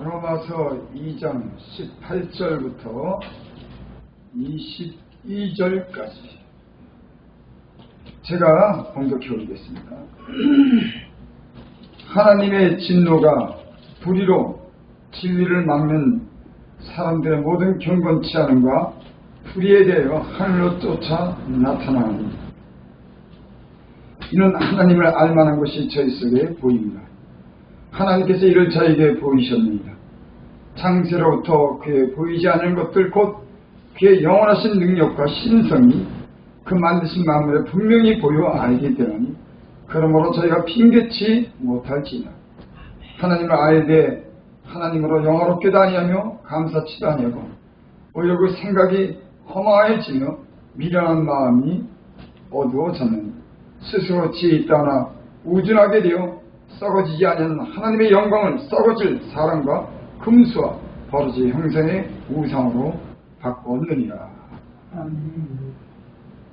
로마서 2장 18절부터 22절까지 제가 봉독해 올리겠습니다. 하나님의 진노가 불의로 진리를 막는 사람들의 모든 경건치 않음과 불의에 대하여 하늘로 쫓아 나타나니 이는 하나님을 알만한 것이 저희 속에 보입니다. 하나님께서 이를 저에게 보이셨느니라. 창세로부터 그의 보이지 않는 것들 곧 그의 영원하신 능력과 신성이 그 만드신 만물에 분명히 보여 알게 되나니 그러므로 저희가 핑계치 못할지니라. 하나님을 알되 하나님으로 영화롭게도 아니하며 감사치도 아니하고 오히려 그 생각이 허망해지며 미련한 마음이 어두워졌느니 스스로 지혜 있다나 우준하게 되어 썩어지지 않는 하나님의 영광을 썩어질 사람과 금수와 버러지 형상의 우상으로 바꿨느니라.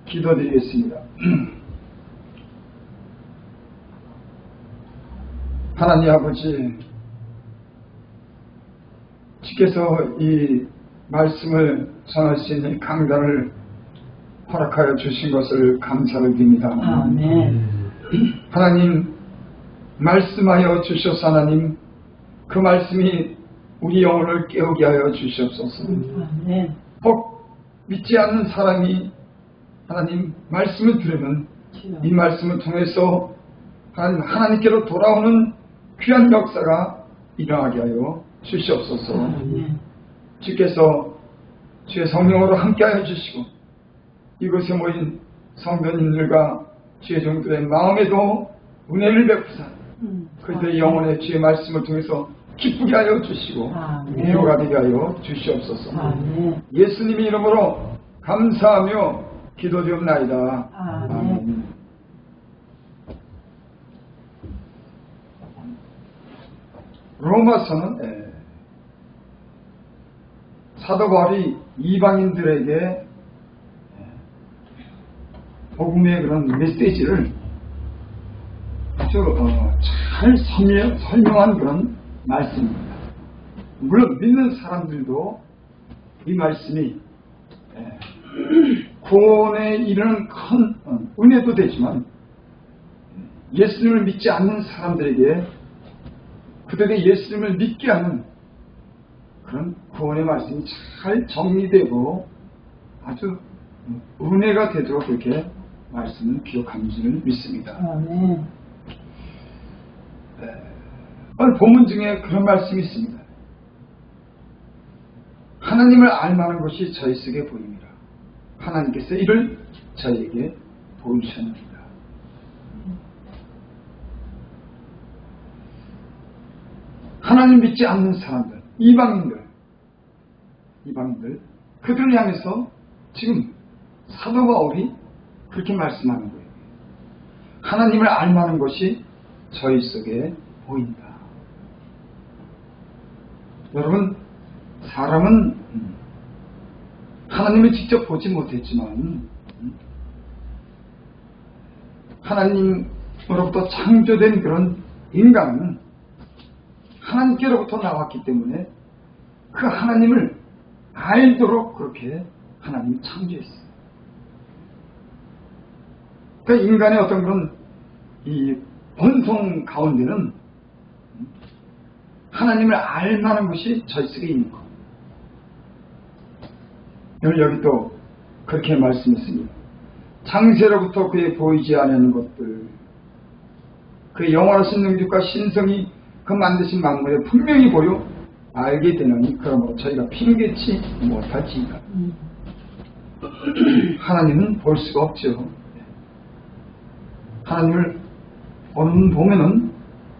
기도드리겠습니다. 하나님 아버지, 주께서 이 말씀을 전할 수 있는 강단을 허락하여 주신 것을 감사를 드립니다. 아멘. 하나님, 말씀하여 주셔서 하나님, 그 말씀이 우리 영혼을 깨우게 하여 주시옵소서. 아멘. 혹 믿지 않는 사람이 하나님 말씀을 들으면 이 말씀을 통해서 하나님께로 돌아오는 귀한 역사가 일어나게 하여 주시옵소서. 아멘. 주께서 주의 성령으로 함께하여 주시고 이곳에 모인 성도님들과 주의 종들의 마음에도 은혜를 베푸사 그들의 영혼의 주의 말씀을 통해서 기쁘게 하여 주시고 위로가 되게 하여 주시옵소서. 아멘. 예수님의 이름으로 감사하며 기도드리옵나이다. 아멘. 로마서는 사도 바울이 이방인들에게 복음의 그런 메시지를 아주 잘 설명한 그런 말씀입니다. 물론 믿는 사람들도 이 말씀이 구원에 이르는 큰 은혜도 되지만 예수님을 믿지 않는 사람들에게 그들에게 예수님을 믿게 하는 그런 구원의 말씀이 잘 정리되고 아주 은혜가 되도록 그렇게 말씀을 기억하는 줄 믿습니다. 아멘. 오늘 본문 중에 그런 말씀이 있습니다. 하나님을 알만한 것이 저희 속에 보입니다. 하나님께서 이를 저희에게 보이셨느니라. 하나님 믿지 않는 사람들, 이방인들 그들을 향해서 지금 사도 바울이 그렇게 말씀하는 거예요. 하나님을 알만한 것이 저희 속에 보인다. 여러분, 사람은 하나님을 직접 보지 못했지만 하나님으로부터 창조된 그런 인간은 하나님께로부터 나왔기 때문에 그 하나님을 알도록 그렇게 하나님이 창조했어요. 그 인간의 어떤 그런 이 본성 가운데는 하나님을 알만한 것이 저희 속에 있는 것. 오늘 여기 또 그렇게 말씀했습니다. 창세로부터 그의 보이지 않는 것들, 그의 영원하신 능력과 신성이 그 만드신 만물에 분명히 보여 알게 되느니 그러므로 저희가 핑계치 못할지니라. 하나님은 볼 수가 없죠. 하나님을 보면은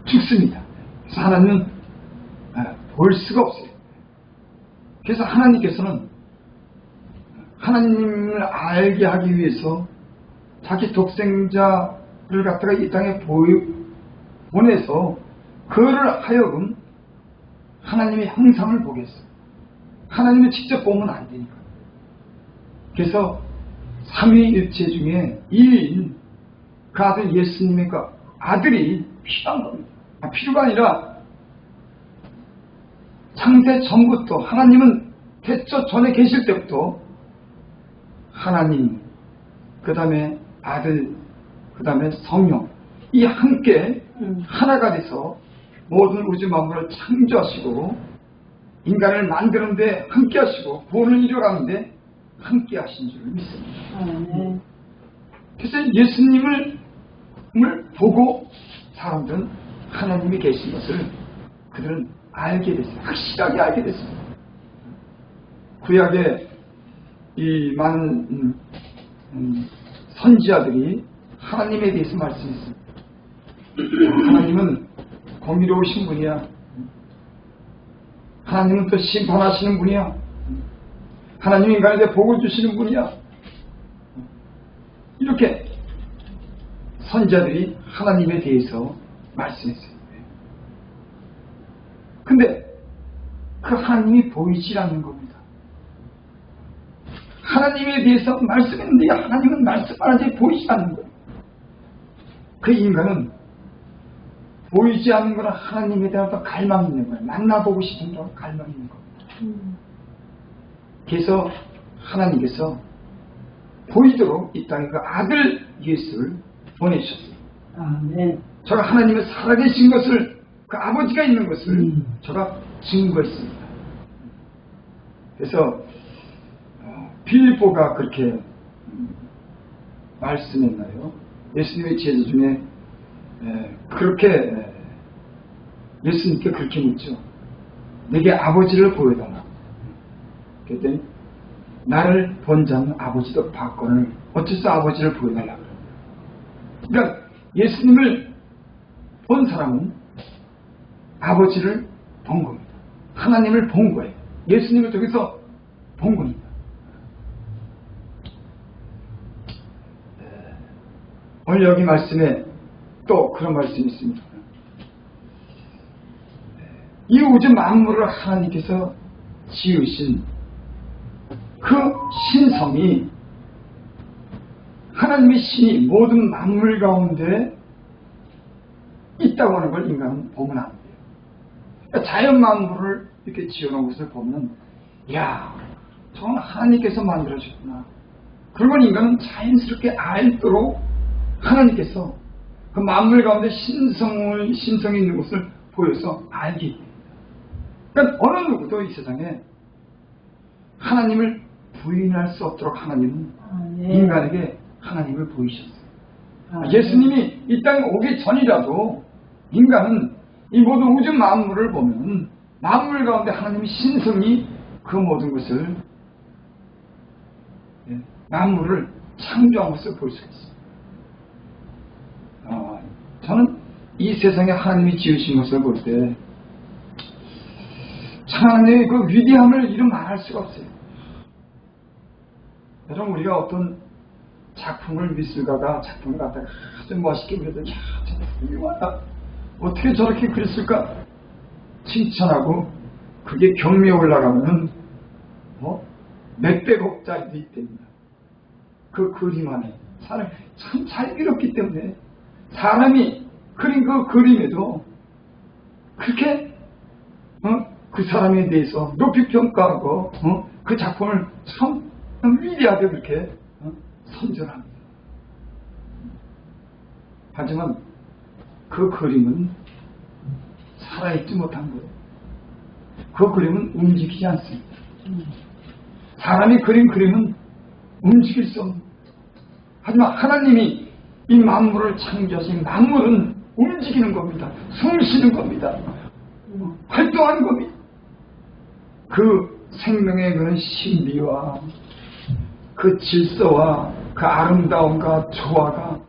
죽습니다. 그래서 하나님은 볼 수가 없어요. 그래서 하나님께서는 하나님을 알게 하기 위해서 자기 독생자를 갖다가 이 땅에 보내서 그를 하여금 하나님의 형상을 보게 했어요. 하나님을 직접 보면 안 되니까. 그래서 삼위일체 중에 2인 그 아들 예수님의 그 아들이 필요한 겁니다. 필요가 아니라 창세 전부터 하나님은 태초 전에 계실 때부터 하나님, 그 다음에 아들, 그 다음에 성령, 이 함께 하나가 돼서 모든 우주 만물을 창조하시고 인간을 만드는데 함께 하시고 구원을 이뤄가는데 함께 하신 줄 믿습니다. 네. 그래서 예수님을 보고 사람들은 하나님이 계신 것을 그들은 알게 됐어요. 확실하게 알게 됐습니다. 구약에 이 많은 선지자들이 하나님에 대해서 말씀했습니다. 하나님은 공의로우신 분이야. 하나님은 또 심판하시는 분이야. 하나님이 인간에게 복을 주시는 분이야. 이렇게 선지자들이 하나님에 대해서 말씀했어요. 근데 그 하나님이 보이지 않는 겁니다. 하나님에 대해서 말씀했는데 하나님은 말씀하는데 보이지 않는 거예요. 그 인간은 보이지 않는 거는 하나님에 대한 갈망이 있는 거예요. 만나보고 싶은 그런 갈망이 있는 겁니다. 그래서 하나님께서 보이도록 이 땅에 그 아들 예수를 보내주셨어요. 아멘. 저가 하나님의 살아계신 것을, 그 아버지가 있는 것을 저가 증거했습니다. 그래서 빌립보가 그렇게 말씀했나요? 예수님의 제자 중에 그렇게 예수님께 그렇게 묻죠. 내게 아버지를 보여달라. 그랬더니 나를 본 자는 아버지도 봤거늘 어째서 아버지를 보여달라. 그러니까 예수님을 본 사람은 아버지를 본 겁니다. 하나님을 본 거예요. 예수님을 통해서 본 겁니다. 오늘 여기 말씀에 또 그런 말씀이 있습니다. 이 우주 만물을 하나님께서 지으신 그 신성이, 하나님의 신이 모든 만물 가운데 있다고 하는 걸 인간은 보면 안 돼요. 그러니까 자연 만물을 이렇게 지어놓은 것을 보면, 이야, 저건 하나님께서 만들어주셨구나. 그리고 인간은 자연스럽게 알도록 하나님께서 그 만물 가운데 신성이 있는 것을 보여서 알게 됩니다. 그러니까 어느 누구도 이 세상에 하나님을 부인할 수 없도록 하나님은 인간에게 하나님을 보이셨어요. 예수님이 이 땅에 오기 전이라도 인간은 이 모든 우주 만물을 보면 만물 가운데 하나님의 신성이 그 모든 것을, 만물을 창조한 것을 볼 수가 있습니다. 저는 이 세상에 하나님이 지으신 것을 볼 때 하나님의 그 위대함을 이루 말할 수가 없어요. 여러분, 우리가 어떤 작품을, 미술가가 작품을 갖다가 아주 멋있게 그려도, 야, 저 훌륭하다, 어떻게 저렇게 그렸을까 칭찬하고 그게 경매에 올라가면 몇백억짜리도 있답니다. 그 그림 안에 사람이 참 잘 그렸기 때문에 사람이 그린 그 그림에도 그렇게 그 사람에 대해서 높이 평가하고 그 작품을 참 위대하게 그렇게 선전합니다. 하지만 그 그림은 살아있지 못한 거예요. 그 그림은 움직이지 않습니다. 사람이 그린 그림은 움직일 수 없는. 하지만 하나님이 이 만물을 창조하신 만물은 움직이는 겁니다. 숨 쉬는 겁니다. 활동하는 겁니다. 그 생명의 그런 신비와 그 질서와 그 아름다움과 조화가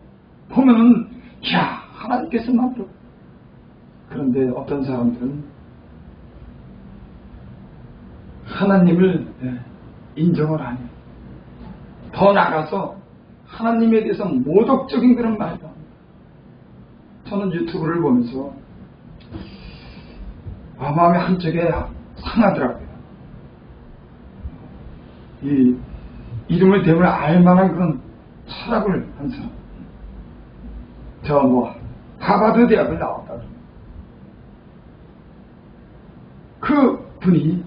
보면은, 이야, 하나님께서 만들어. 그런데 어떤 사람들은 하나님을 인정을 안 해요. 더 나아가서 하나님에 대해서 모독적인 그런 말도 합니다. 저는 유튜브를 보면서 마음이 한쪽에 상하더라고요. 이 이름을 대면 알만한 그런 철학을 한 사람, 하버드 대학을 나왔다. 그 분이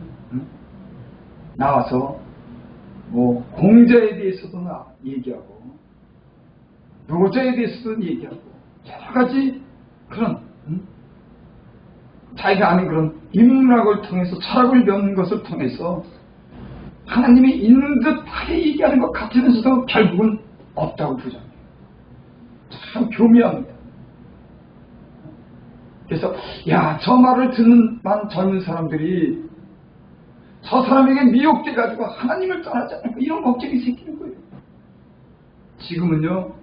나와서 뭐 공자에 대해서도 얘기하고 노자에 대해서도 얘기하고 여러 가지 그런 자기가 아는 그런 인문학을 통해서 철학을 배우는 것을 통해서 하나님이 있는 듯하게 얘기하는 것 같으면서도 결국은 없다고 부정해요. 참 교묘합니다. 그래서 야, 저 말을 듣는 많은 젊은 사람들이 저 사람에게 미혹돼가지고 하나님을 떠나지 않을까 이런 걱정이 생기는 거예요. 지금은요,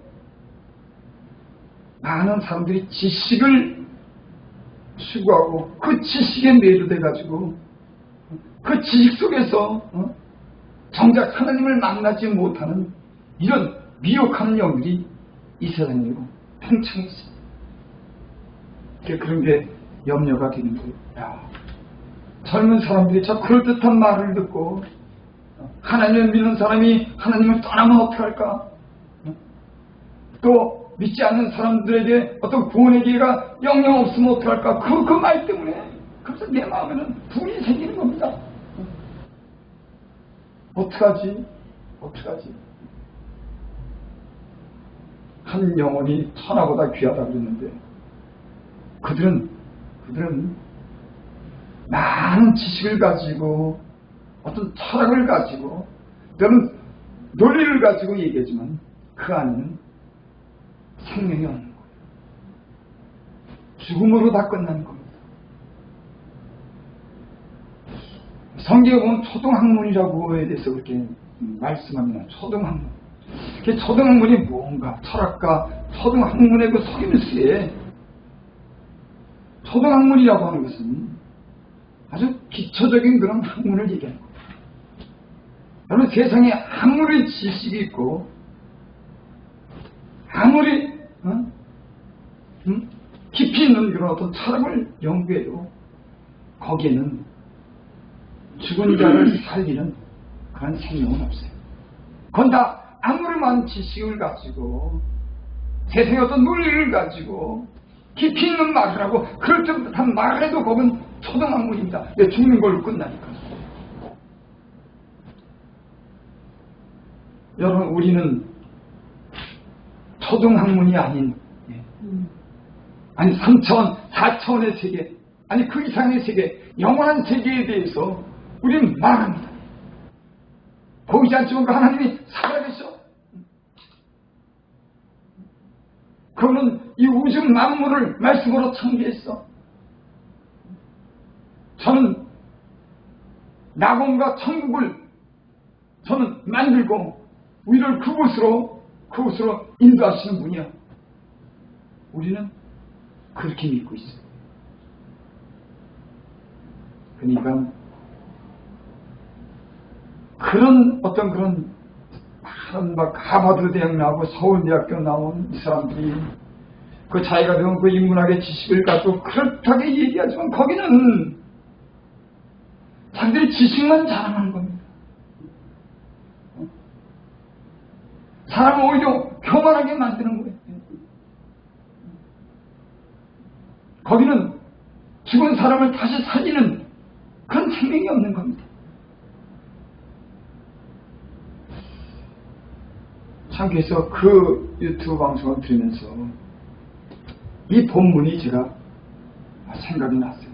많은 사람들이 지식을 추구하고 그 지식에 매료돼가지고 그 지식 속에서 정작 하나님을 만나지 못하는 이런 미혹하는 영들이 이 세상에 팽창해 있습니다. 그런 게 염려가 되는 거예요. 야, 젊은 사람들이 저 그럴듯한 말을 듣고 하나님을 믿는 사람이 하나님을 떠나면 어떡할까? 또 믿지 않는 사람들에게 어떤 구원의 기회가 영영 없으면 어떡할까? 그 말 때문에 그래서 내 마음에는 불이 생기는 겁니다. 어떡하지? 한 영혼이 천하보다 귀하다고 그랬는데 그들은 많은 지식을 가지고 어떤 철학을 가지고 또는 논리를 가지고 얘기하지만 그 안에는 생명이 없는 거예요. 죽음으로 다 끝나는 겁니다. 성경에 보면 초등학문이라고에 대해서 그렇게 말씀합니다. 초등학문. 그 초등학문이 뭔가 철학과 초등학문의 그 속임수에 초등학문이라고 하는 것은 아주 기초적인 그런 학문을 얘기하는 거예요. 여러분, 세상에 아무리 지식이 있고 아무리 깊이 있는 그런 어떤 철학을 연구해도 거기에는 죽은 자를 살리는 그런 생명은 없어요. 그건 다 아무리 많은 지식을 가지고 세상의 어떤 논리를 가지고 깊이 있는 말을 하고 그럴듯한 말을 해도 그건 초등학문입니다. 왜 죽는 걸로 끝나니까. 여러분, 우리는 초등학문이 아닌 아니 3차원, 4차원의 세계, 아니 그 이상의 세계, 영원한 세계에 대해서 우리는 말합니다. 보이지 않지만 그 하나님이 살아계셔. 그는 이 우주 만물을 말씀으로 창조했어. 저는 낙원과 천국을 저는 만들고 우리를 그곳으로 인도하시는 분이야. 우리는 그렇게 믿고 있어요. 그러니까 그런 어떤 그런 막 하버드 대학 나오고 서울대학교 나온 이 사람들이 그 자기가 배운 그 인문학의 지식을 가지고 그렇다게 얘기하지만 거기는 자기들이 지식만 자랑하는 겁니다. 사람을 오히려 교만하게 만드는 거예요. 거기는 죽은 사람을 다시 살리는 그런 생명이 없는 겁니다. 참, 그래서 그 유튜브 방송을 들으면서 이 본문이 제가 생각이 났어요.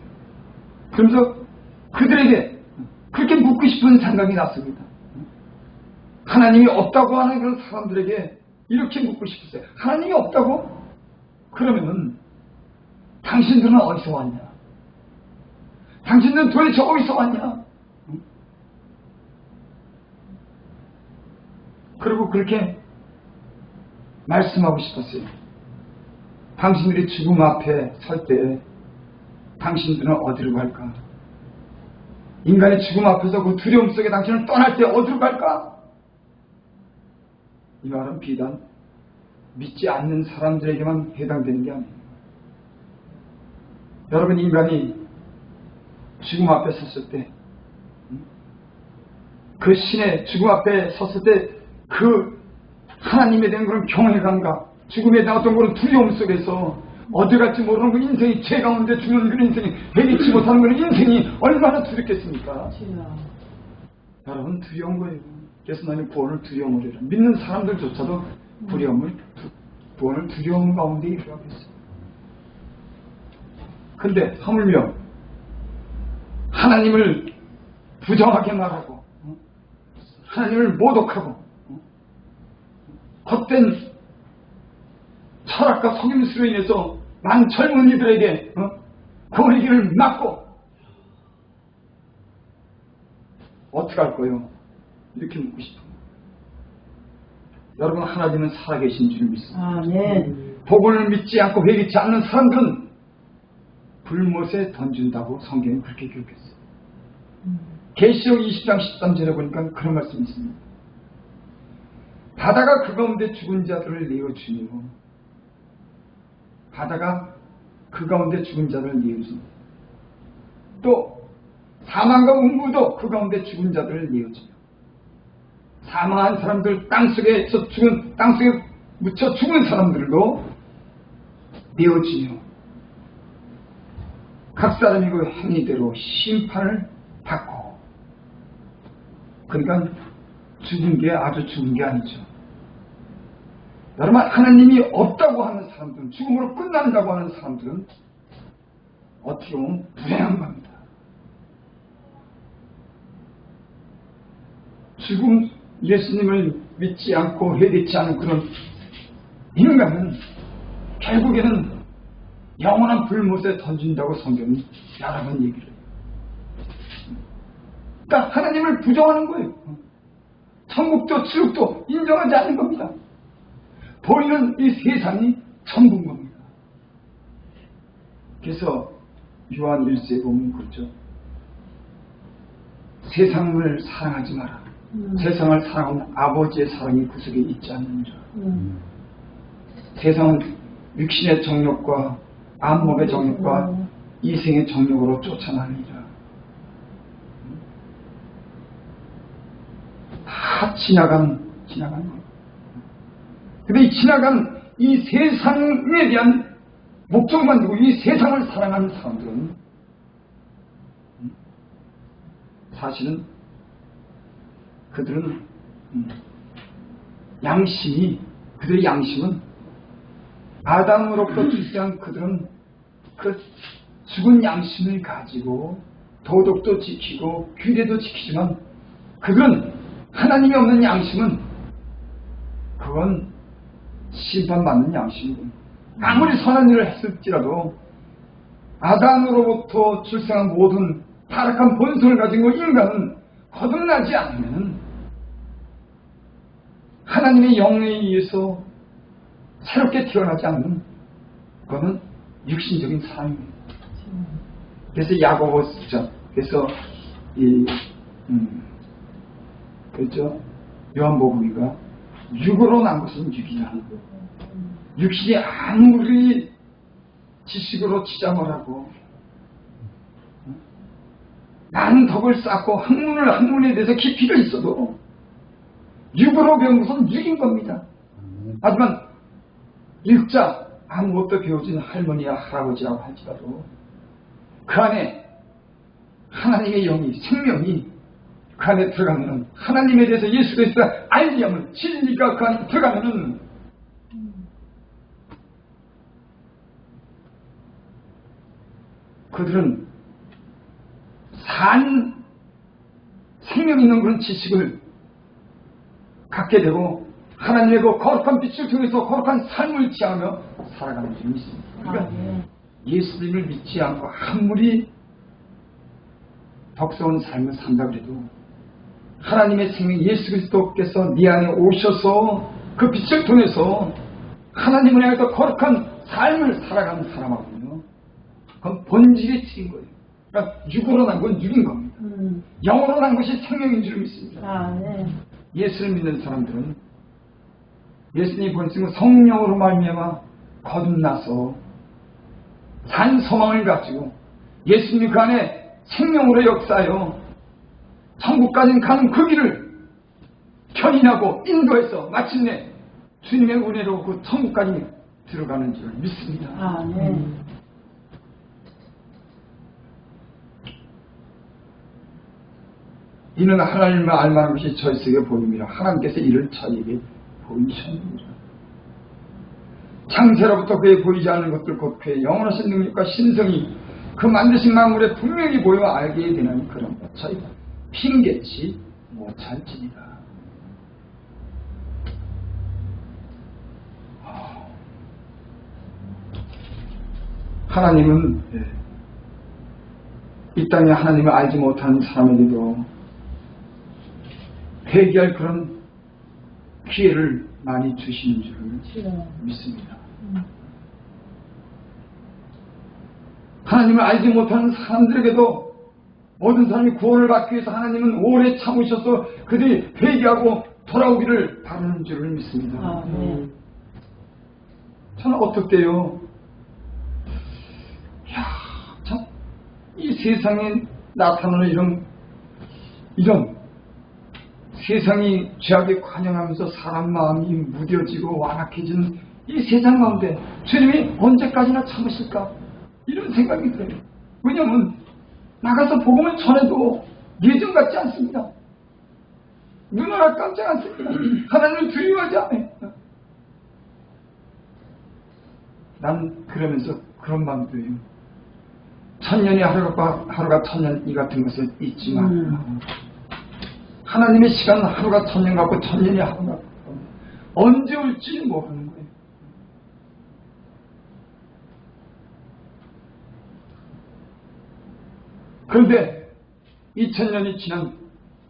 그러면서 그들에게 그렇게 묻고 싶은 생각이 났습니다. 하나님이 없다고 하는 그런 사람들에게 이렇게 묻고 싶었어요. 하나님이 없다고? 그러면은 당신들은 어디서 왔냐? 당신들은 도대체 어디서 왔냐? 그리고 그렇게 말씀하고 싶었어요. 당신들이 죽음 앞에 설 때 당신들은 어디로 갈까? 인간이 죽음 앞에서 그 두려움 속에 당신을 떠날 때 어디로 갈까? 이 말은 비단 믿지 않는 사람들에게만 해당되는 게 아니에요. 여러분, 인간이 죽음 앞에 섰을 때, 그 신의 죽음 앞에 섰을 때 그 하나님에 대한 그런 경외감과 죽음에 대한 어떤 그런 두려움 속에서 어디 갈지 모르는 그 인생이 죄 가운데 죽는 그 인생이 해리치 못하는 그 인생이 얼마나 두렵겠습니까? 주여. 여러분 두려운 거예요. 그래서 나는 구원을 두려움으로 이라. 믿는 사람들조차도 구원을 두려움 가운데 이루어가겠어요. 근데 하물며 하나님을 부정하게 말하고 하나님을 모독하고 헛된 철학과 속임수로 인해서 많은 젊은이들에게 구원의 길을 막고 어떻게 할 거예요? 이렇게 묻고 싶어요. 여러분 하나님은 살아계신 줄 믿습니다. 아멘. 복음을 믿지 않고 회개치 않는 사람들은 불못에 던진다고 성경이 그렇게 기록했어요. 계시록 20장 13절에 보니까 그런 말씀이 있습니다. 바다가 그 가운데 죽은 자들을 내어주며 바다가 그 가운데 죽은 자들을 내어주며 또 사망과 음부도 그 가운데 죽은 자들을 내어주며 사망한 사람들 땅속에서 죽은 땅속에 묻혀 죽은 사람들도 내어주며 각 사람이 그 행위대로 심판을 받고 그러니까 죽은 게 아주 죽은 게 아니죠. 여러분 하나님이 없다고 하는 사람들은 죽음으로 끝난다고 하는 사람들은 어떻게 보면 불행한 겁니다. 죽음 예수님을 믿지 않고 회개치 않은 그런 인간은 결국에는 영원한 불못에 던진다고 성경이 여러 번 얘기를 해요. 그러니까 하나님을 부정하는 거예요. 천국도 지옥도 인정하지 않는 겁니다. 보이는 이 세상이 전부인 겁니다. 그래서 요한 1서에 보면 그렇죠. 세상을 사랑하지 마라. 세상을 사랑하면 아버지의 사랑이 그 속에 있지 않느니라. 세상은 육신의 정욕과 안목의 정욕과 이생의 정욕으로 쫓아나느니라. 다 지나간 거. 근데 이 지나간 이 세상에 대한 목적만 두고 이 세상을 사랑하는 사람들은 사실은 그들은 그들의 양심은 아담으로부터 출생한 그들은 그 죽은 양심을 가지고 도덕도 지키고 규례도 지키지만 그들은 하나님이 없는 양심은 그건 심판받는 양심이고 아무리 선한 일을 했을지라도 아담으로부터 출생한 모든 타락한 본성을 가진 그 인간은 거듭나지 않으면 하나님의 영에 의해서 새롭게 태어나지 않는 그거는 육신적인 삶입니다. 그래서 야고보서 그래서 그렇죠. 요한복음이가 육으로 난 것은 육이다. 육신이 아무리 지식으로 치장을 하고 많은 덕을 쌓고 학문에 대해서 깊이가 있어도 육으로 배운 것은 육인 겁니다. 하지만 일자 아무것도 배우진 할머니야 할아버지라고 할지라도 그 안에 하나님의 영이 생명이 그 안에 들어가면 하나님에 대해서 예수 그리스도의 알리함을 진리가 그 안에 들어가면 그들은 생명 있는 그런 지식을 갖게 되고 하나님의 그 거룩한 빛을 통해서 거룩한 삶을 지하며 살아가는 줄이 있습니다. 그러니까 예수님을 믿지 않고 아무리 덕스러운 삶을 산다 그래도 하나님의 생명 예수 그리스도께서 네 안에 오셔서 그 빛을 통해서 하나님을 향해서 거룩한 삶을 살아가는 사람하고요. 그건 본질이 틀린 거예요. 그러니까 육으로 난 건 육인 겁니다. 영으로 난 것이 생명인 줄 믿습니다. 예수를 믿는 사람들은 예수님이 보내신 성령으로 말미암아 거듭나서 산 소망을 가지고 예수님이 그 안에 생명으로 역사하여 천국까지 가는 그 길을 견인하고 인도해서 마침내 주님의 은혜로 그 천국까지 들어가는 줄 믿습니다. 아멘. 이는 하나님을 알만한 것이 저희에게 보입니다. 하나님께서 이를 저희에게 보이셨느니라. 창세로부터 그에 보이지 않는 것들 곧 그의 영원하신 능력과 신성이 그 만드신 만물에 분명히 보여 알게 되는 그런 것 저희가 핑계치 못할지니라. 하나님은 이 땅에 하나님을 알지 못하는 사람에게도 회개할 그런 기회를 많이 주시는 줄 믿습니다. 하나님을 알지 못하는 사람들에게도 모든 사람이 구원을 받기 위해서 하나님은 오래 참으셔서 그들이 회개하고 돌아오기를 바라는 줄을 믿습니다. 저는 어떻게요? 참, 이 세상에 나타나는 이런 세상이 죄악에 관영하면서 사람 마음이 무뎌지고 완악해지는 이 세상 가운데 주님이 언제까지나 참으실까? 이런 생각이 들어요. 왜냐하면 나가서 복음을 전해도 예전 같지 않습니다. 눈알 깜짝 않습니다. 하나님을 두려워하지 않아요. 난 그러면서 그런 마음 들어요. 천년이 하루가 천년이 같은 것을 잊지만 하나님의 시간은 하루가 천년 같고 천년이 하루 같고 언제 올지 모르는 거예요. 그런데 2000년이 지난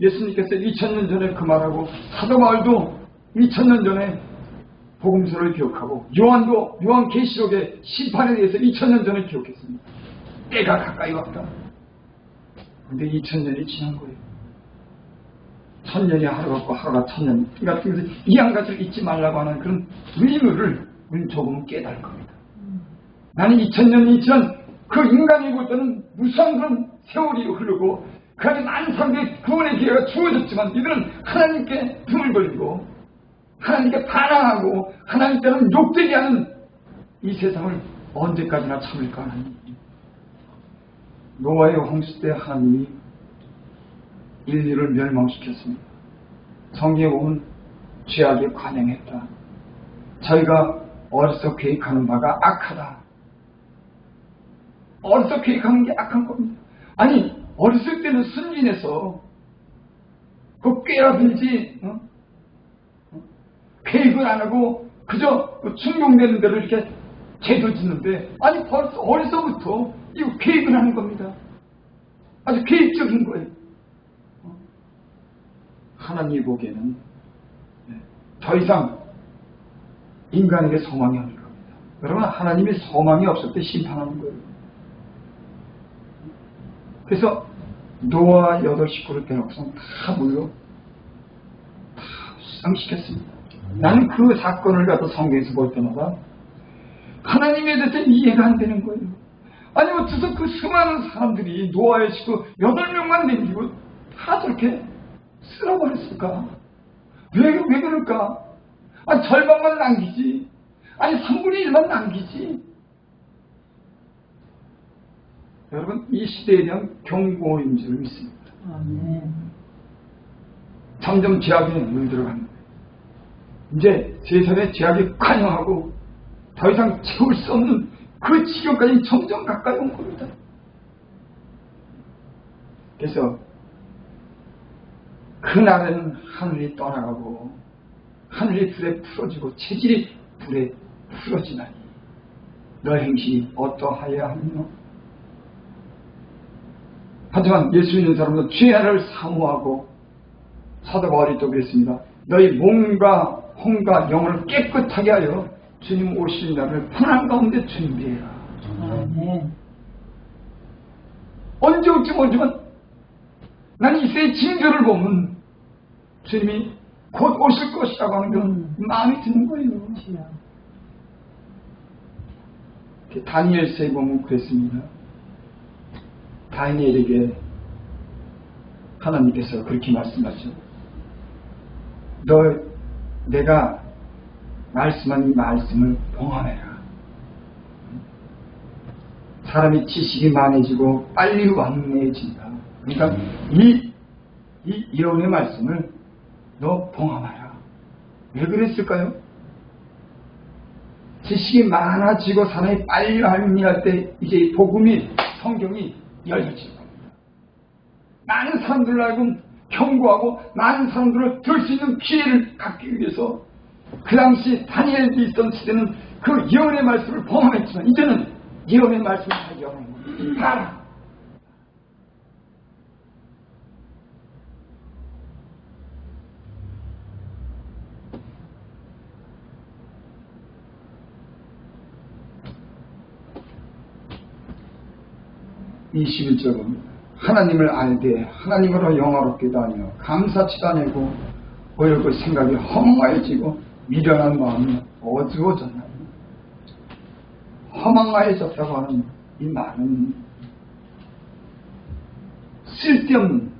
예수님께서 2000년 전에 그 말하고 사도 바울도 2000년 전에 복음서를 기억하고 요한도 요한계시록의 심판에 대해서 2000년 전에 기억했습니다. 때가 가까이 왔다. 그런데 2000년이 지난 거예요. 천년이 하루 같고 하루가 천년 같은 것을 이 한 가지를 잊지 말라고 하는 그런 의무를 우리는 조금 깨달을 겁니다. 나는 2000년이 지난 그 인간이 볼 때는 무수한 그런 세월이 흐르고 그 안에 많은 사람들의 구원의 기회가 주어졌지만 이들은 하나님께 등을 걸리고 하나님께 반항하고 하나님께는 욕되게 하는 이 세상을 언제까지나 참을까 하는 노아의 홍수 때 하나님이 인류를 멸망시켰습니다. 성경에 보면 죄악에 관영했다. 저희가 어려서 계획하는 바가 악하다. 어려서 계획하는 게 악한 겁니다. 아니 어렸을 때는 순진해서 그 꾀라든지 계획을 안 하고 그저 충동되는 대로 이렇게 죄를 짓는데 아니 벌써 어려서부터 이거 계획을 하는 겁니다. 아주 계획적인 거예요. 하나님이 보기에는 더 이상 인간에게 소망이 없는 겁니다. 여러분 하나님이 소망이 없을 때 심판하는 거예요. 그래서 노아 8식구를 빼놓고서 다 물로 다 수상시켰습니다. 나는 그 사건을 갖다 성경에서 볼 때마다 하나님에 대해서 이해가 안 되는 거예요. 아니 어째서 그 수많은 사람들이 노아의 식구 8명만 남기고 다 저렇게 쓸어버렸을까? 왜 그럴까? 아니 절반만 남기지. 아니 3분의 1만 남기지. 여러분 이 시대에 대한 경고인 줄 믿습니다. 점점 죄악에 물들어가는 거예요. 이제 세상에 죄악이 관영하고 더 이상 채울 수 없는 그 지경까지 점점 가까이 온 겁니다. 그래서 그날에는 하늘이 떠나가고 하늘이 불에 풀어지고 체질이 불에 풀어지나니 너 행실이 어떠하여 하며 하지만 예수 믿는 사람은 죄를 사모하고 사도 바울이 또 그랬습니다. 너희 몸과 혼과 영을 깨끗하게 하여 주님 오실 날을 편안 가운데 준비해라. 언제 올지 모르지만 나는 이세의 징조를 보면 주님이 곧 오실 것이라고 하는 그런 마음이 드는 거예요. 다니엘서에 보면 그랬습니다. 다니엘에게 하나님께서 그렇게 말씀하죠. 내가 말씀한 이 말씀을 봉헌해라. 사람이 지식이 많아지고 빨리 왕래해진다. 그러니까 이 예언의 말씀을 너 봉함하라. 왜 그랬을까요? 지식이 많아지고 사람이 빨리 왕래할 때 이제 복음이 성경이 열려질 겁니다. 많은 사람들을 알고 경고하고 많은 사람들을 들을 수 있는 기회를 갖기 위해서 그 당시 다니엘이 있던 시대는 그 예언의 말씀을 봉함했지만 이제는 예언의 말씀을 다 여는 겁니다. 봐라. 이 11절은 하나님을 알되 하나님으로 영화롭게 다니며 감사치도 아니고 오히려 그 생각이 허망해지고 미련한 마음이 어두워졌나니 허망해졌다고 하는 이 말은 쓸데없는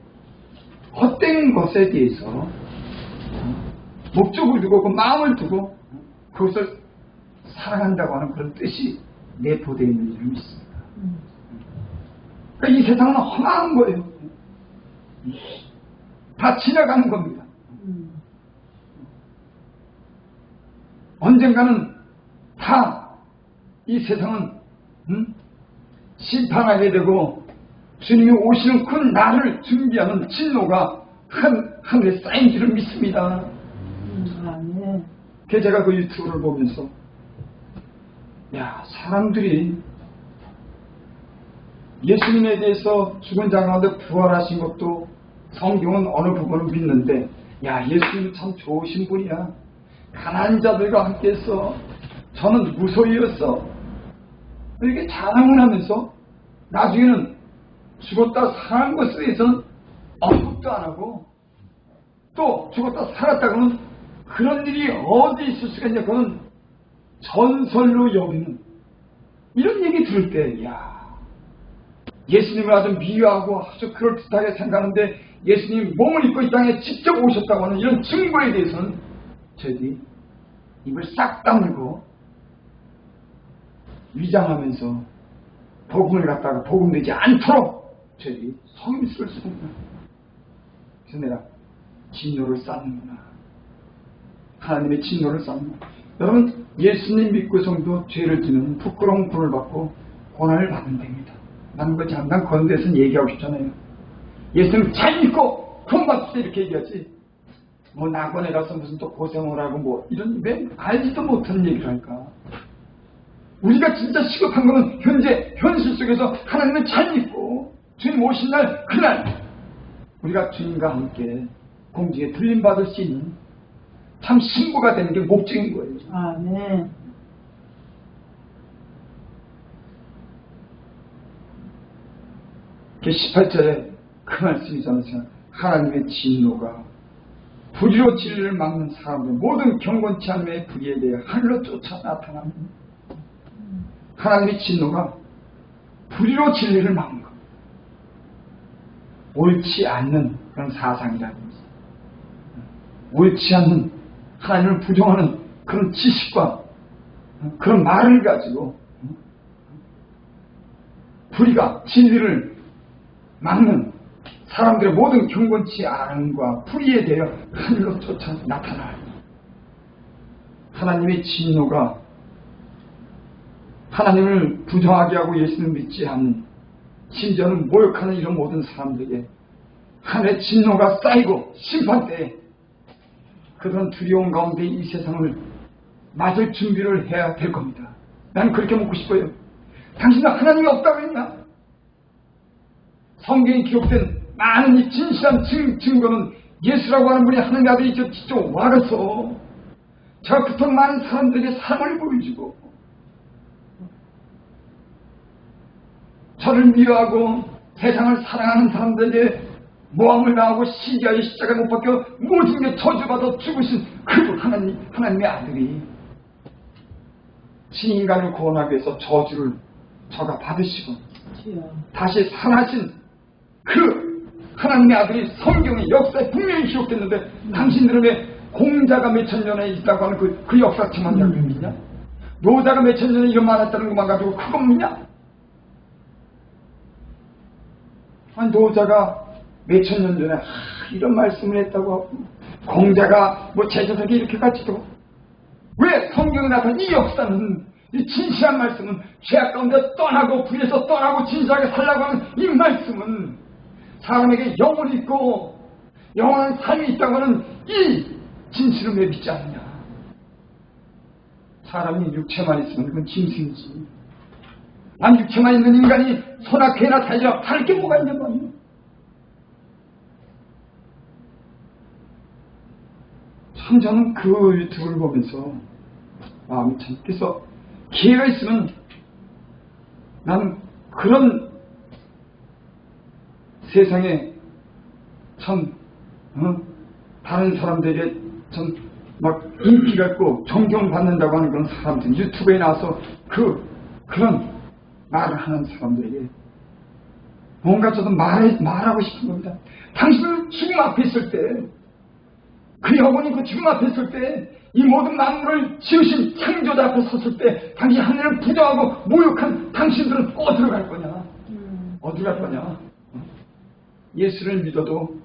헛된 것에 대해서 목적을 두고 그 마음을 두고 그것을 사랑한다고 하는 그런 뜻이 내포되어 있는 줄 믿습니다. 그러니까 이 세상은 허망한 거예요. 다 지나가는 겁니다. 언젠가는 다 이 세상은 심판하게 되고 주님이 오시는 그 날을 준비하는 진노가 하늘에 쌓인 줄을 믿습니다. 그래서 제가 그 유튜브를 보면서 사람들이 예수님에 대해서 죽은 자 가운데 부활하신 것도 성경은 어느 부분을 믿는데 예수님은 참 좋으신 분이야. 가난한 자들과 함께해서 저는 무소유였어. 이렇게 자랑을 하면서 나중에는 죽었다 살은 것에 대해서는 언급도 안 하고 또 죽었다 살았다 그러면 그런 일이 어디 있을 수가 있냐. 그건 전설로 여기는 이런 얘기 들을 때 예수님을 아주 미워하고 아주 그럴듯하게 생각하는데 예수님이 몸을 입고 이 땅에 직접 오셨다고 하는 이런 증거에 대해서는 저희들이 입을 싹 다물고 위장하면서 복음을 갖다가 복음되지 않도록 저희들이 성을 쓸 수 있구나. 그래서 내가 진노를 쌓는구나. 하나님의 진노를 쌓는구나. 여러분 예수님 믿고 성도 죄를 지는 부끄러운 분을 받고 고난을 받으면 됩니다. 난 그런 데서는 얘기하고 싶잖아요. 예수님 잘 믿고 구원받을 때 이렇게 얘기하지. 낙원에 가서 무슨 또 고생을 하고 이런 왜 알지도 못하는 얘기를 할까. 우리가 진짜 시급한 거는 현실 속에서 하나님을 잘 믿고 주님 오신 날 그날 우리가 주님과 함께 공중에 들림받을 수 있는 참 신부가 되는 게 목적인 거예요. 아멘. 그 18절에 그 말씀이 저는 하나님의 진노가 불의로 진리를 막는 사람들 모든 경건치 않음의 불의에 대해 하늘로 쫓아 나타납니다. 하나님의 진노가 불의로 진리를 막는 것. 옳지 않는 그런 사상이라든지 옳지 않는 하나님을 부정하는 그런 지식과 그런 말을 가지고 불의가 진리를 막는 사람들의 모든 경건치 않음과 불의에 대해 하늘로 쫓아 나타나요. 하나님의 진노가 하나님을 부정하게 하고 예수님을 믿지 않는 심지어는 모욕하는 이런 모든 사람들에게 하늘의 진노가 쌓이고 심판 때에 그런 두려움 가운데 이 세상을 맞을 준비를 해야 될 겁니다. 나는 그렇게 묻고 싶어요. 당신은 하나님이 없다고 했냐? 성경에 기록된 많은 이 진실한 증거는 예수라고 하는 분이 하나님의 아들이 직접 와서 저 그토록 많은 사람들에게 사랑을 보여주고 저를 미워하고 세상을 사랑하는 사람들에게 모함을 당하고 시기하여 십자가에 못 박혀 모든 게 저주받아 죽으신 그 하나님의 아들이 신인간을 구원하기 위해서 저주를 저가 받으시고 다시 살아나신 그 하나님의 아들이 성경의 역사에 분명히 기록됐는데 당신들은 왜 공자가 몇천 년에 있다고 하는 그 역사책만 믿냐? 노자가 몇천 년에 이런 많았다는 것만 가지고 그건 믿냐? 노자가 몇천 년 전에 이런 말씀을 했다고 하고, 공자가 뭐 제자석에 이렇게 가지고, 왜 성경에 나타난 이 역사는, 이 진실한 말씀은, 죄악 가운데 떠나고 불에서 떠나고 진실하게 살라고 하는 이 말씀은 사람에게 영혼이 있고 영원한 삶이 있다고 하는 이 진실을 왜 믿지 않느냐. 사람이 육체만 있으면 그건 짐승이지. 난 육체만 있는 인간이 소나 개나 달려 다를 게 뭐가 있냐 말이야. 참 저는 그 유튜브를 보면서 마음이 참, 그래서 기회가 있으면 나는 그런 세상에 참 다른 사람들에게 참 막 인기가 있고 존경받는다고 하는 그런 사람들, 유튜브에 나와서 그런 말을 하는 사람들에게 뭔가 저도 말하고 싶은 겁니다. 당신은 죽음 앞에 있을 때, 그 영혼이 그 죽음 앞에 있을 때, 이 모든 만물을 지으신 창조자 앞에 섰을 때, 당신 하늘을 부정하고 모욕한 당신들은 어디로 갈 거냐? 어디로 갈 거냐? 예수를 믿어도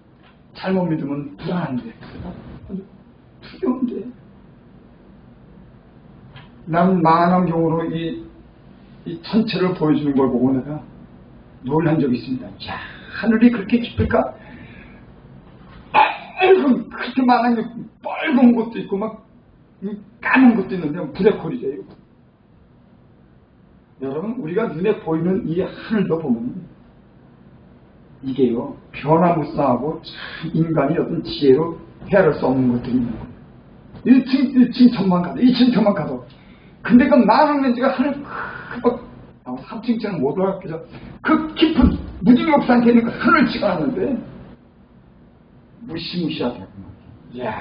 잘못 믿으면 불안한데, 두려운데. 난 만한 경우로 이 전체를 보여주는 걸 보고 내가 놀란 적이 있습니다. 야, 하늘이 그렇게 깊을까? 그렇게 만한 빨간 것도 있고 막 까만 것도 있는데 블랙홀이래요. 여러분, 우리가 눈에 보이는 이 하늘도 보면 이게요, 변화무쌍하고 인간이 어떤 지혜로 헤아릴 수 없는 것들이 있는 거예요. 1층 천만 가도 2층 천만 가도, 근데 그 많은 렌즈가 하늘 막 3층처럼 못 올라가죠. 그 깊은 무지막지 않게 있는 그 하늘을 찍어놨는데 무시무시하다고. 이야,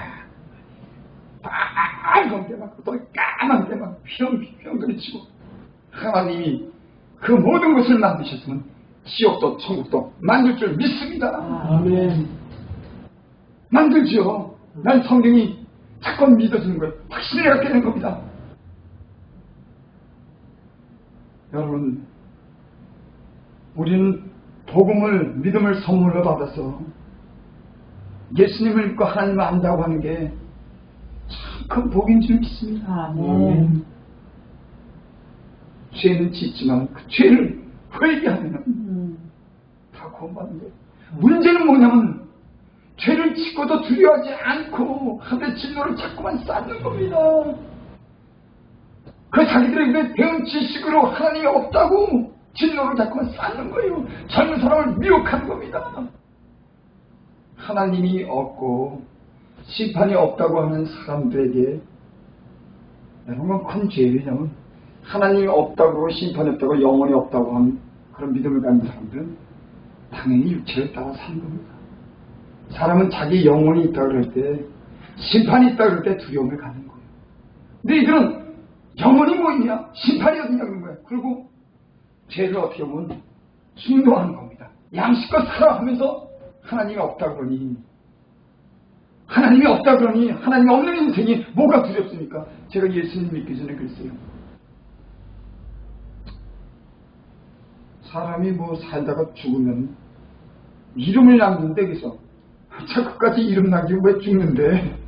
빨간 게 막, 또 까만 게 막 휘렁휘렁 그리치고, 하나님이 그 모든 것을 만드셨으면 지옥도 천국도 만들 줄 믿습니다. 아멘. 만들지요. 난 성경이 자꾸 믿어주는 거예요. 확신을 갖게 되는 겁니다. 여러분, 우리는 복음을, 믿음을 선물로 받아서 예수님을 믿고 하나님을 안다고 하는 게 참 큰 복인 줄 믿습니다. 아멘. 죄는 짓지만 그 죄를 회개하면 다 구원받는 거예요. 문제는 뭐냐면 죄를 짓고도 두려워하지 않고 하늘의 진노를 자꾸만 쌓는 겁니다. 그 자기들에게 배운 지식으로 하나님이 없다고 진노를 자꾸만 쌓는 거예요. 젊은 사람을 미혹하는 겁니다. 하나님이 없고 심판이 없다고 하는 사람들에게 여러분, 큰 죄예요. 왜냐하면 하나님이 없다고, 심판이 없다고, 영원히 없다고 하는 그런 믿음을 갖는 사람들은 당연히 육체를 따라 사는 겁니다. 사람은 자기 영혼이 있다고 그럴 때, 심판이 있다고 그럴 때 두려움을 갖는 거예요. 근데 이들은 영혼이 뭐 있냐? 심판이 어디냐? 그런 거예요. 그리고 죄를 어떻게 보면 중도하는 겁니다. 양식껏 살아가면서 하나님이 없다 그러니, 하나님이 없다 그러니, 하나님이 없는 인생이 뭐가 두렵습니까? 제가 예수님 믿기 전에 그랬어요. 사람이 뭐 살다가 죽으면 이름을 남기는데, 그래서 자꾸까지 이름 남기고 왜 죽는데?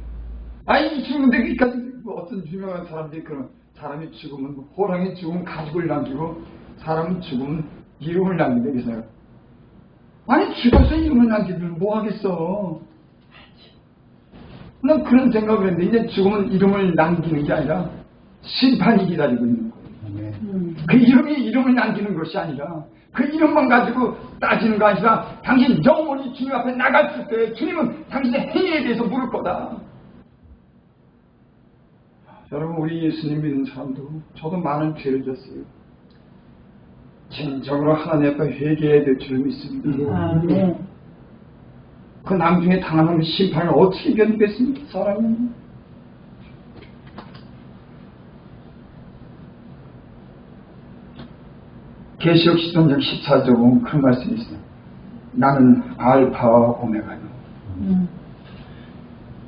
아니, 죽는데 그까지 뭐 어떤 유명한 사람들이 그런, 사람이 죽으면 호랑이 죽으면 가죽을 남기고 사람은 죽으면 이름을 남기는데, 그래서 아니, 죽어서 이름을 남기면 뭐 하겠어? 난 그런 생각을 했는데, 이제 죽으면 이름을 남기는 게 아니라 심판이 기다리고 있는 거예요. 그 이름을 남기는 것이 아니라 그 이름만 가지고 따지는 거 아니라 당신 영혼이 주님 앞에 나갔을 때 주님은 당신의 행위에 대해서 물을 거다. 여러분, 우리 예수님 믿는 사람도 저도 많은 죄를 졌어요. 진정으로 하나님 앞에 회개해야 될 줄 믿습니다. 아멘. 그 나중에 당하는 심판을 어떻게 견디겠습니까, 사람은? 계시록 13장 14절 보면 그런 말씀이 있어요. 나는 알파와 오메가요.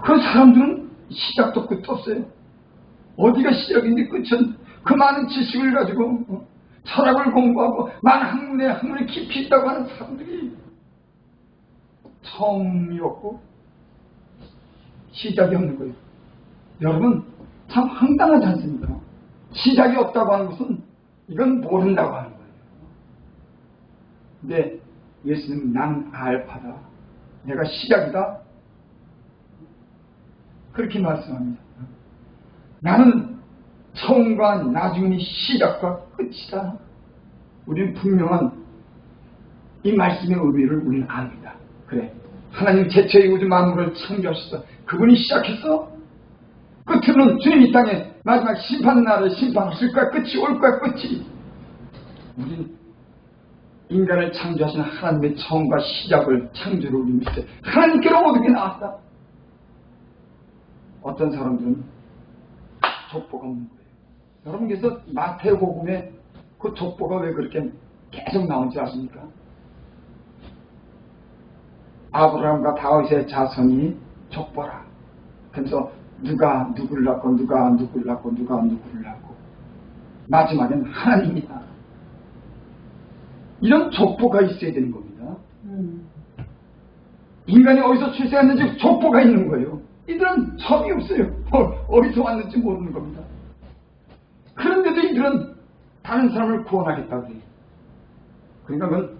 그 사람들은 시작도 끝도 없어요. 어디가 시작인데 끝은, 그 많은 지식을 가지고 철학을 공부하고 많은 학문에 깊이 있다고 하는 사람들이 처음이 없고 시작이 없는 거예요. 여러분 참 황당하지 않습니까? 시작이 없다고 하는 것은 이건 모른다고 하는 거예요. 근데 예수님은 나는 알파다, 내가 시작이다, 그렇게 말씀합니다. 나는 처음과 나중이 시작과 끝이다. 우리는 분명한 이 말씀의 의미를 우리는 압니다. 그래, 하나님 제처의 우주 만물을 창조하셨어. 그분이 시작했어. 끝으로는 주님 이 땅에 마지막 심판 날에 심판하실 거야. 끝이 올 거야. 끝이. 우리는 인간을 창조하신 하나님의 처음과 시작을, 창조를 우리 믿어요. 하나님께로 모든 게 나왔다. 어떤 사람들은 족보가 없는 거예요. 여러분께서 마태복음에 그 족보가 왜 그렇게 계속 나온지 아십니까? 아브라함과 다윗의 자손이 족보라. 그래서 누가 누구를 낳고 누가 누구를 낳고 누가 누구를 낳고 마지막엔 하나님이다. 이런 족보가 있어야 되는 겁니다. 인간이 어디서 출생했는지 족보가 있는 거예요. 이들은 첩이 없어요. 어디서 왔는지 모르는 겁니다. 그런데도 이들은 다른 사람을 구원하겠다고 해요. 그러니까 그건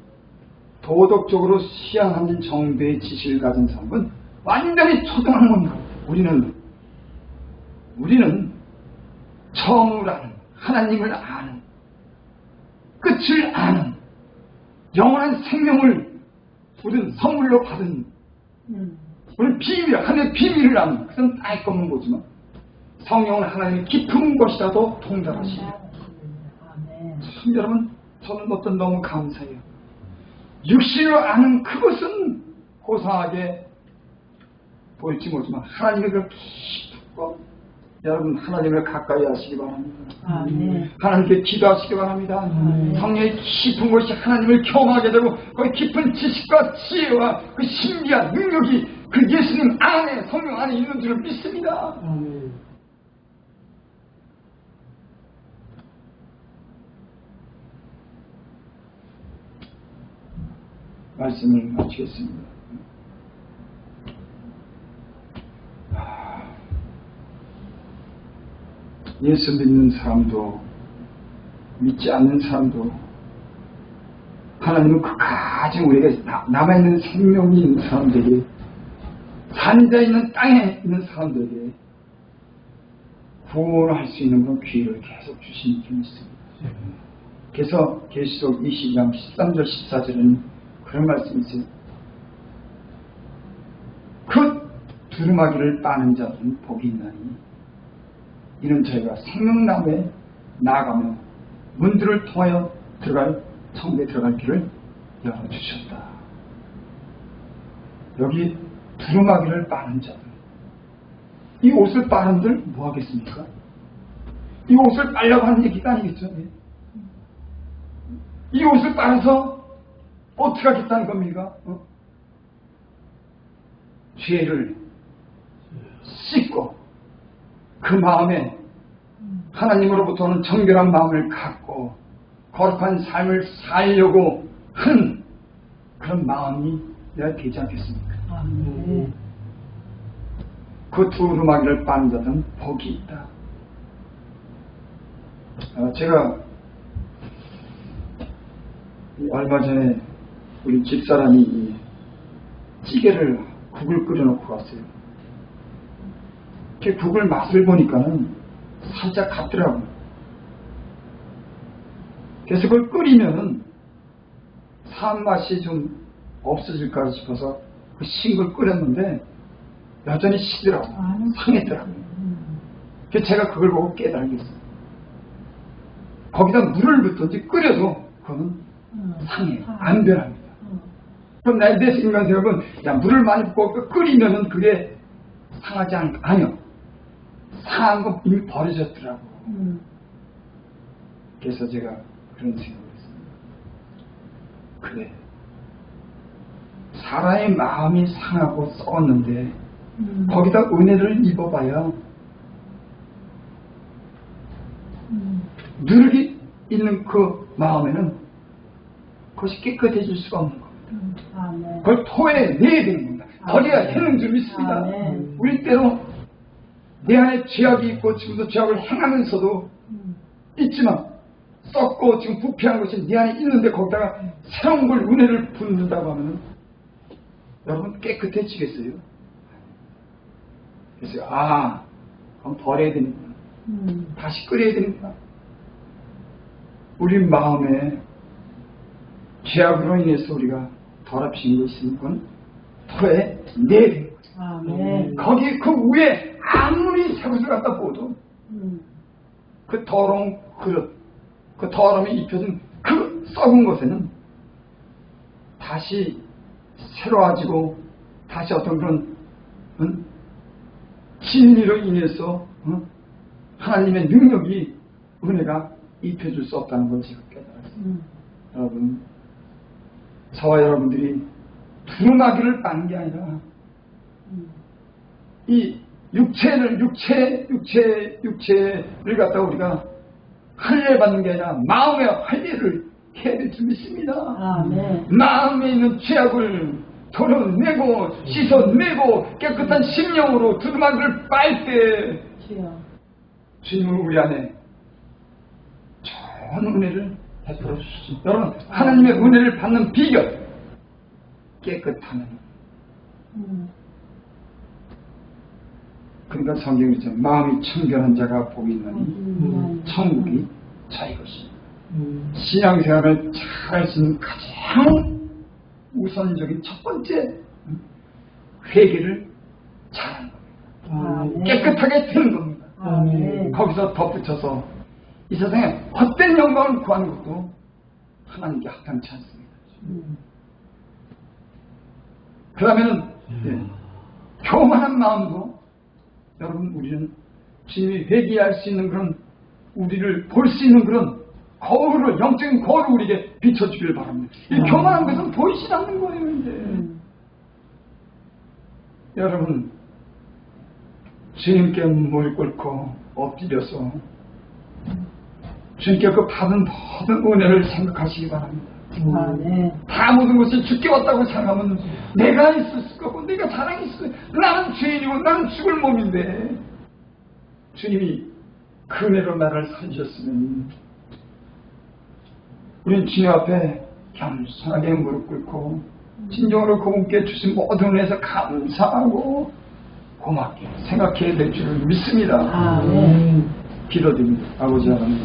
도덕적으로 시한하는 정도의 지식을 가진 사람은 완전히 초등학문이고, 우리는 처음을 아는, 하나님을 아는, 끝을 아는, 영원한 생명을 우리는 선물로 받은, 우리는 비밀, 하나님의 비밀을 아는, 그것은 알 것 없는 거지만 성령은 하나님의 깊은 것이라도 통달하시고. 참 여러분, 저는 어떤 너무 감사해요. 육신으로 아는 그것은 고상하게 보일지 모르지만 하나님의 그 깊고, 여러분 하나님을 가까이 하시기 바랍니다. 하나님께 기도하시기 바랍니다. 성령의 깊은 것이 하나님을 경험하게 되고 그 깊은 지식과 지혜와 그 신비한 능력이 그 예수님 안에, 성령 안에 있는 줄을 믿습니다. 말씀을 마치겠습니다. 예수 믿는 사람도 믿지 않는 사람도 하나님은 끝까지 우리에게 남아있는 생명이 있는 사람들에게, 산자 있는 땅에 있는 사람들에게 구원할 수 있는 그런 기회를 계속 주신 분이 있습니다. 그래서 계시록 22장 13절 14절에는 그런 말씀이 있어요. 그 두루마기를 빠는 자들은 복이 있나니 이는 저희가 생명나무에 나아가며 문들을 통하여 천국에 들어갈 길을 열어주셨다. 여기 두루마기를 빠는 자들, 이 옷을 빠는들 뭐 하겠습니까? 이 옷을 빨려고 하는 얘기가 아니겠죠. 이 옷을 빨아서 어떻게 하겠다는 겁니까? 죄를 씻고 그 마음에 하나님으로부터는 정결한 마음을 갖고 거룩한 삶을 살려고 하는 그런 마음이 내가 되지 않겠습니까? 그 두루마기를 빠는 자들은 복이 있다. 제가 얼마 전에 우리 집사람이 찌개를, 국을 끓여놓고 왔어요. 그 국을 맛을 보니까는 살짝 같더라고요. 그래서 그걸 끓이면은 산맛이 좀 없어질까 싶어서 그 신 걸 끓였는데 여전히 시더라고요. 상했더라고요. 그래서 제가 그걸 보고 깨달았어요. 거기다 물을 붓든지 끓여도 그거는 상해요. 안 변합니다. 그럼 내 인간 생각은, 야, 물을 많이 붓고 끓이면은 그게 상하지 않을까? 아니요. 상한 거 이미 버려졌더라고. 그래서 제가 그런 생각을 했습니다. 그래, 사람의 마음이 상하고 썩었는데 거기다 은혜를 입어봐야 누룩이 있는 그 마음에는 그것이 깨끗해질 수가 없는 겁니다. 아멘. 그걸 토해내야 되는 겁니다. 버려야 되는 줄 믿습니다. 아멘. 우리 때로 내 안에 죄악이 있고 지금도 죄악을 행하면서도 있지만 썩고 지금 부패한 것이 내 안에 있는데 거기다가 새로운 걸 은혜를 붓는다고 하면 여러분 깨끗해지겠어요? 그래서 그럼 버려야 되는구나. 다시 끓여야 되는구나. 우리 마음에 죄악으로 인해서 우리가 더럽힌 것이 있는 건 토해내야 되는 거죠. 아멘. 거기 그 위에 아무리 새것을 갖다 부어도 그 더러운 그릇, 그 더러움이 입혀진 그 썩은 것에는 다시 새로워지고 다시 어떤 그런 진리로 인해서 하나님의 능력이 은혜가 입혀줄 수 없다는 걸 제가 깨달았습니다. 여러분, 저와 여러분들이 두루마기를 빠는 게 아니라 이 육체를 갖다가 우리가 할례 받는 게 아니라 마음의 할례를 해야 될 줄 믿습니다. 아멘. 마음에 있는 죄악을 털어내고 씻어내고 깨끗한 심령으로 두루마기를 빨 때 주님은 우리 안에 좋은 은혜를 베풀어 주시죠. 여러분, 하나님의 은혜를 받는 비결, 깨끗함은. 그러니까 성경이 있죠. 마음이 청결한 자가 복이 있나니 천국이 저희 것입니다. 신앙생활을 잘 할 수 있는 가장 우선적인 첫 번째 회개를 잘하는 겁니다. 깨끗하게 되는 겁니다. 거기서 덧붙여서 이 세상에 헛된 영광을 구하는 것도 하나님께 합당치 않습니다. 그 다음에는 교만한 마음도 여러분, 우리는 주님이 회개할 수 있는 그런, 우리를 볼 수 있는 그런 거울을, 영적인 거울을 우리에게 비춰주길 바랍니다. 이 교만한 것은 보이지 않는 거예요, 이제. 여러분, 주님께 무릎 꿇고 엎드려서 주님께 그 받은 모든 은혜를 생각하시기 바랍니다. 다 모든 것을 주께 왔다고 생각하면 내가 있을 거고 내가 자랑이 있을 거고 나는 죄인이고 나는 죽을 몸인데 주님이 그 은혜로 나를 살리셨으면 우리는 주님 앞에 겸손하게 무릎 꿇고 진정으로 그분께 주신 모든 은혜에서 감사하고 고맙게 생각해야 될 줄을 믿습니다. 아멘. 기도드립니다. 아버지 하나님,